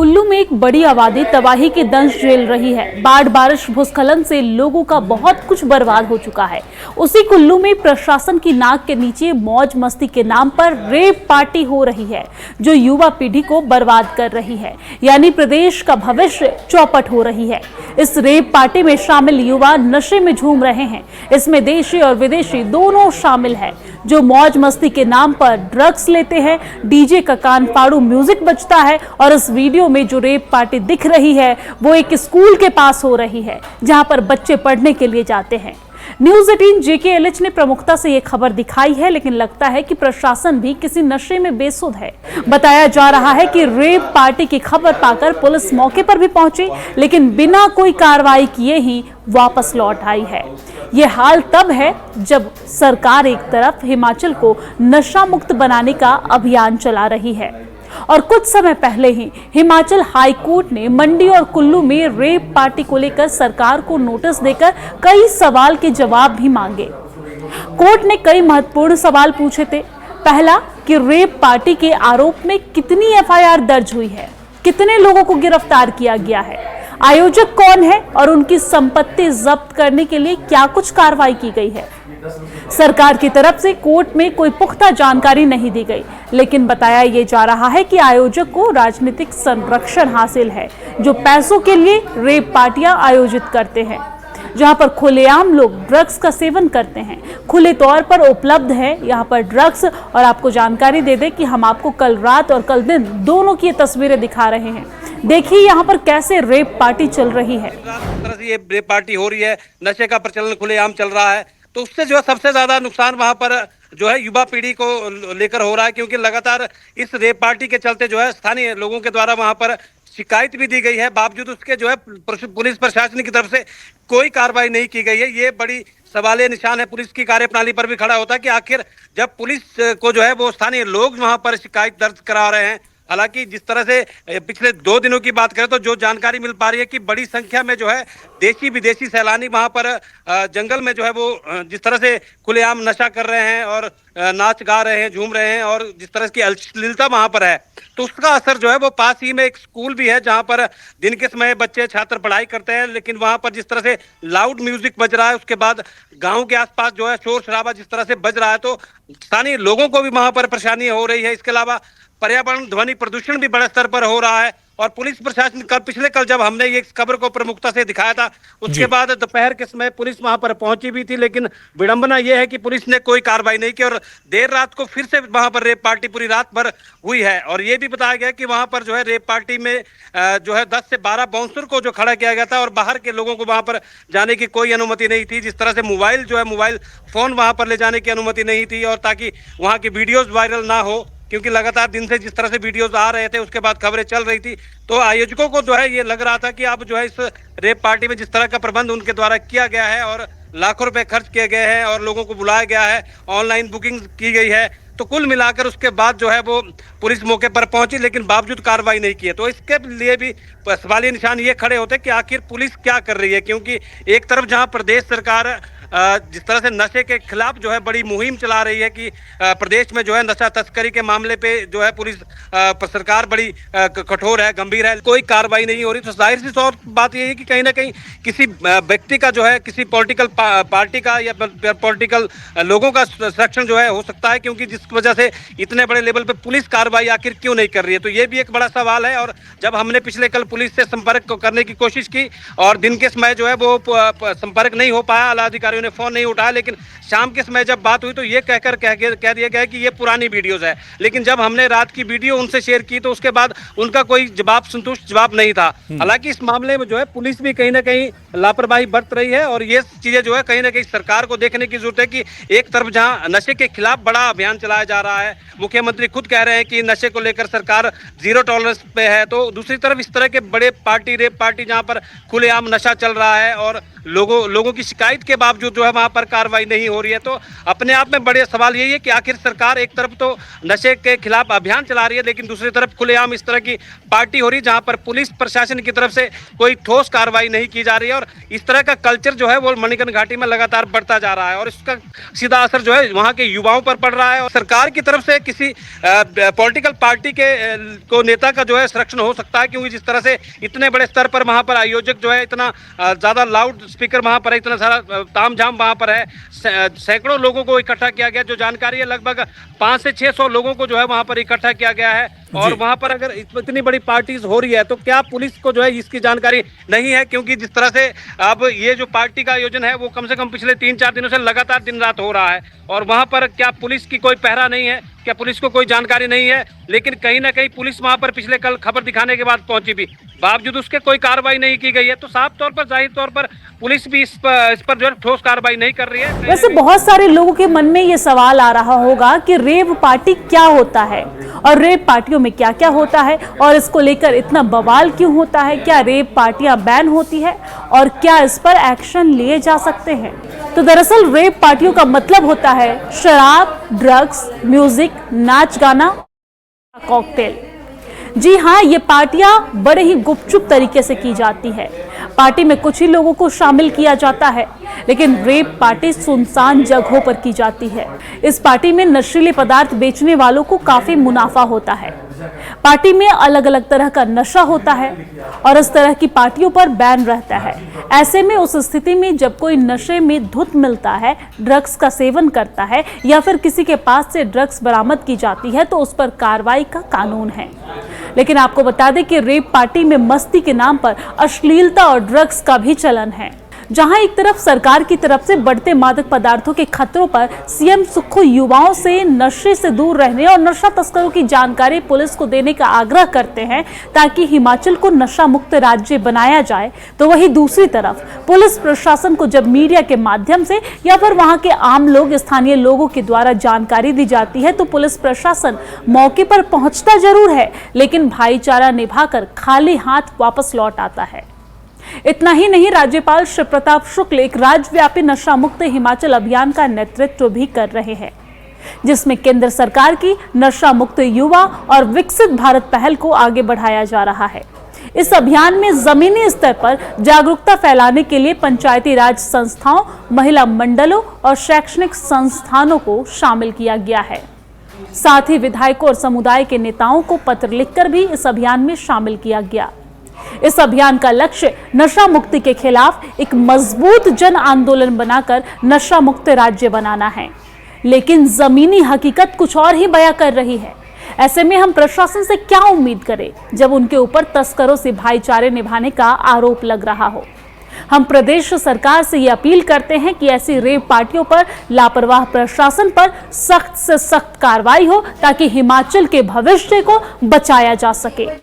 कुल्लू में एक बड़ी आबादी तबाही के दंश झेल रही है। बाढ़, बारिश, भूस्खलन से लोगों का बहुत कुछ बर्बाद हो चुका है। उसी कुल्लू में प्रशासन की नाक के नीचे मौज मस्ती के नाम पर रेप पार्टी हो रही है, जो युवा पीढ़ी को बर्बाद कर रही है, यानी प्रदेश का भविष्य चौपट हो रही है। इस रेप पार्टी में शामिल युवा नशे में झूम रहे हैं। इसमें देशी और विदेशी दोनों शामिल है, जो मौज मस्ती के नाम पर ड्रग्स लेते हैं। डीजे का कान फाड़ू म्यूजिक बजता है और इस वीडियो में जो रेप पार्टी दिख रही है वो एक स्कूल के पास हो रही है, जहां पर बच्चे पढ़ने के लिए जाते हैं। न्यूज़ 18 JKLH ने प्रमुखता से ये खबर दिखाई है, लेकिन लगता है कि प्रशासन भी किसी नशे में बेसुध है। बताया जा रहा है कि रेप पार्टी की खबर पाकर पुलिस मौके पर भी पहुंची, लेकिन बिना कोई कार्रवाई किए ही वापस लौट आई है। ये हाल तब है जब सरकार एक तरफ हिमाचल को नशा मुक्त बनाने का अभियान चला रही है और कुछ समय पहले ही हिमाचल हाई कोर्ट ने मंडी और कुल्लू में रेप पार्टी को लेकर सरकार को नोटिस देकर कई सवाल के जवाब भी मांगे। कोर्ट ने कई महत्वपूर्ण सवाल पूछे थे। पहला कि रेप पार्टी के आरोप में कितनी FIR दर्ज हुई है, कितने लोगों को गिरफ्तार किया गया है, आयोजक कौन है और उनकी संपत्ति जब्त करने के लिए क्या कुछ कार्रवाई की गई है। सरकार की तरफ से कोर्ट में कोई पुख्ता जानकारी नहीं दी गई, लेकिन बताया ये जा रहा है कि आयोजक को राजनीतिक संरक्षण हासिल है, जो पैसों के लिए रेप पार्टियां आयोजित करते हैं, जहां पर खुलेआम लोग ड्रग्स का सेवन करते हैं, खुले तौर पर उपलब्ध है यहाँ पर ड्रग्स। और आपको जानकारी दे दें कि हम आपको कल रात और कल दिन दोनों की तस्वीरें दिखा रहे हैं। देखिए यहाँ पर कैसे रेप पार्टी चल रही है। तरह से ये रेप पार्टी हो रही है, नशे का प्रचलन खुलेआम चल रहा है, तो उससे जो है सबसे ज्यादा नुकसान वहां पर जो है युवा पीढ़ी को लेकर हो रहा है, क्योंकि लगातार इस रेप पार्टी के चलते जो है स्थानीय लोगों के द्वारा वहां पर शिकायत भी दी गई है, बावजूद उसके जो है पुलिस प्रशासन की तरफ से कोई कार्रवाई नहीं की गई है। ये बड़ी सवालिया निशान है पुलिस की कार्यप्रणाली पर भी खड़ा होता है कि आखिर जब पुलिस को जो है वो स्थानीय लोग वहां पर शिकायत दर्ज करा रहे हैं। हालांकि जिस तरह से पिछले 2 दिनों की बात करें तो जो जानकारी मिल पा रही है कि बड़ी संख्या में जो है देशी विदेशी सैलानी वहां पर जंगल में जो है वो जिस तरह से खुलेआम नशा कर रहे हैं और नाच गा रहे हैं, झूम रहे हैं, और जिस तरह की अश्लीलता वहां पर है, तो उसका असर जो है वो पास ही में एक स्कूल भी है जहां पर दिन के समय बच्चे छात्र पढ़ाई करते हैं, लेकिन वहां पर जिस तरह से लाउड म्यूजिक बज रहा है, उसके बाद गाँव के आसपास जो है शोर शराबा जिस तरह से बज रहा है, तो स्थानीय लोगों को भी वहां पर परेशानी हो रही है। इसके अलावा पर्यावरण ध्वनि प्रदूषण भी बड़े स्तर पर हो रहा है। और पुलिस प्रशासन कल जब हमने ये खबर को प्रमुखता से दिखाया था, उसके बाद दोपहर के समय पुलिस वहां पर पहुंची भी थी, लेकिन विडंबना यह है कि पुलिस ने कोई कार्रवाई नहीं की और देर रात को फिर से वहां पर रेप पार्टी पूरी रात भर हुई है। और ये भी बताया गया कि वहां पर जो है रेप पार्टी में जो है 10 से 12 बाउंसर को जो खड़ा किया गया था और बाहर के लोगों को वहां पर जाने की कोई अनुमति नहीं थी। जिस तरह से मोबाइल फोन वहां पर ले जाने की अनुमति नहीं थी, और ताकि वहां की वीडियोज वायरल ना हो, क्योंकि लगातार दिन से जिस तरह से वीडियोस आ रहे थे, उसके बाद खबरें चल रही थी, तो आयोजकों को जो है ये लग रहा था कि अब जो है इस रेप पार्टी में जिस तरह का प्रबंध उनके द्वारा किया गया है और लाखों रुपए खर्च किए गए हैं और लोगों को बुलाया गया है, ऑनलाइन बुकिंग की गई है, तो कुल मिलाकर उसके बाद जो है वो पुलिस मौके पर पहुंची, लेकिन बावजूद कार्रवाई नहीं की है। तो इसके लिए भी सवालिया निशान ये खड़े होते कि आखिर पुलिस क्या कर रही है, क्योंकि एक तरफ जहां प्रदेश सरकार जिस तरह से नशे के खिलाफ जो है बड़ी मुहिम चला रही है कि प्रदेश में जो है नशा तस्करी के मामले पे जो है पुलिस सरकार बड़ी कठोर है, गंभीर है, कोई कार्रवाई नहीं हो रही, तो जाहिर सी तौर बात यही है कि कहीं ना कहीं किसी व्यक्ति का जो है किसी पॉलिटिकल पार्टी का या पॉलिटिकल लोगों का संरक्षण जो है हो सकता है, क्योंकि जिस वजह से इतने बड़े लेवल पे पुलिस कार्रवाई आखिर क्यों नहीं कर रही है, तो ये भी एक बड़ा सवाल है। और जब हमने पिछले कल पुलिस से संपर्क करने की कोशिश की और दिन के समय जो है वो संपर्क नहीं हो पाया, आला अधिकारियों ने फोन नहीं उठाया, लेकिन शाम के समय जब बात हुई तो ये कह दिया गया कि ये पुरानी वीडियोस है। लेकिन जब हमने रात की वीडियो उनसे शेयर की तो उसके बाद उनका कोई संतुष्ट जवाब नहीं था। हालांकि इस मामले में जो है पुलिस भी कहीं ना कहीं लापरवाही बरत रही है, और ये चीजें जो है कहीं ना कहीं सरकार को देखने की जरूरत है कि एक तरफ जहां नशे के खिलाफ बड़ा अभियान चलाया जा रहा है, मुख्यमंत्री खुद कह रहे हैं कि नशे को लेकर सरकार 0 टॉलरेंस पे है, तो दूसरी तरफ इस तरह के बड़े रेप पार्टी जहां पर खुलेआम नशा चल रहा है और लोगों की शिकायत के बावजूद जो है वहां पर कार्रवाई नहीं हो रही है। तो अपने आप में बड़े सवाल यही है कि आखिर सरकार एक तरफ तो नशे के खिलाफ अभियान चला रही है, लेकिन दूसरी तरफ खुलेआम इस तरह की पार्टी हो रही है जहां पर पुलिस प्रशासन की तरफ से कोई ठोस कार्रवाई नहीं की जा रही है। और इस तरह का कल्चर जो है वो मणिकर्ण घाटी में लगातार बढ़ता जा रहा है और इसका सीधा असर जो है वहां के युवाओं पर पड़ रहा है। और सरकार की तरफ से किसी पॉलिटिकल पार्टी के को नेता का जो है संरक्षण हो सकता है, क्योंकि जिस तरह से इतने बड़े स्तर पर वहां पर आयोजक जो है इतना ज्यादा लाउड स्पीकर वहां पर है, इतना सारा तामझाम वहां पर है, सैकड़ों लोगों को इकट्ठा किया गया। जो जानकारी है लगभग 500 से 600 लोगों को जो है वहां पर इकट्ठा किया गया है। और वहां पर अगर इतनी बड़ी पार्टीज हो रही है तो क्या पुलिस को जो है इसकी जानकारी नहीं है? क्योंकि जिस तरह से अब ये जो पार्टी का आयोजन है वो कम से कम पिछले 3-4 दिनों से लगातार दिन रात हो रहा है और वहां पर क्या पुलिस की कोई पहरा नहीं है? क्या पुलिस को कोई जानकारी नहीं है? लेकिन कहीं ना कहीं पुलिस वहां पर पिछले कल खबर दिखाने के बाद पहुंची भी, बावजूद उसके कोई कार्रवाई नहीं की गई है। तो साफ तौर पर जाहिर तौर पर पुलिस भी इस पर जो है ठोस कार्रवाई नहीं कर रही है। वैसे बहुत सारे लोगों के मन में ये सवाल आ रहा होगा कि रेव पार्टी क्या होता है और रेव पार्टियों में क्या क्या होता है और इसको लेकर इतना बवाल क्यों होता है? क्या रेव पार्टियां बैन होती है और क्या इस पर एक्शन लिए जा सकते हैं? तो दरअसल रेव पार्टियों का मतलब होता है शराब, ड्रग्स, म्यूजिक, नाच गाना, कॉकटेल। जी हाँ, ये पार्टियां बड़े ही गुपचुप तरीके से की जाती है। पार्टी में कुछ ही लोगों को शामिल किया जाता है, लेकिन रेव पार्टी सुनसान जगहों पर की जाती है। इस पार्टी में नशीले पदार्थ बेचने वालों को काफी मुनाफा होता है। पार्टी में अलग अलग तरह का नशा होता है और इस तरह की पार्टियों पर बैन रहता है। ऐसे में उस स्थिति में जब कोई नशे में धुत मिलता है, ड्रग्स का सेवन करता है या फिर किसी के पास से ड्रग्स बरामद की जाती है तो उस पर कार्रवाई का कानून है। लेकिन आपको बता दें कि रेव पार्टी में मस्ती के नाम पर अश्लीलता और ड्रग्स का भी चलन है। जहां एक तरफ सरकार की तरफ से बढ़ते मादक पदार्थों के खतरों पर सीएम सुक्खू युवाओं से नशे से दूर रहने और नशा तस्करों की जानकारी पुलिस को देने का आग्रह करते हैं ताकि हिमाचल को नशा मुक्त राज्य बनाया जाए, तो वहीं दूसरी तरफ पुलिस प्रशासन को जब मीडिया के माध्यम से या फिर वहां के आम लोग, स्थानीय लोगों के द्वारा जानकारी दी जाती है तो पुलिस प्रशासन मौके पर पहुंचता जरूर है, लेकिन भाईचारा निभाकर खाली हाथ वापस लौट आता है। इतना ही नहीं, राज्यपाल शिव प्रताप शुक्ल एक राज्यव्यापी नशा मुक्त हिमाचल अभियान का नेतृत्व भी कर रहे हैं, जिसमें केंद्र सरकार की नशा मुक्त युवा और विकसित भारत पहल को आगे बढ़ाया जा रहा है। इस अभियान में जमीनी स्तर पर जागरूकता फैलाने के लिए पंचायती राज संस्थाओं, महिला मंडलों और शैक्षणिक संस्थानों को शामिल किया गया है। साथ ही विधायकों और समुदाय के नेताओं को पत्र लिखकर भी इस अभियान में शामिल किया गया। इस अभियान का लक्ष्य नशा मुक्ति के खिलाफ एक मजबूत जन आंदोलन बनाकर नशा मुक्त राज्य बनाना है। लेकिन जमीनी हकीकत कुछ और ही बयां कर रही है। ऐसे में हम प्रशासन से क्या उम्मीद करें जब उनके ऊपर तस्करों से भाईचारे निभाने का आरोप लग रहा हो? हम प्रदेश सरकार से ये अपील करते हैं कि ऐसी रेव पार्टियों पर लापरवाह प्रशासन पर सख्त से सख्त कार्रवाई हो ताकि हिमाचल के भविष्य को बचाया जा सके।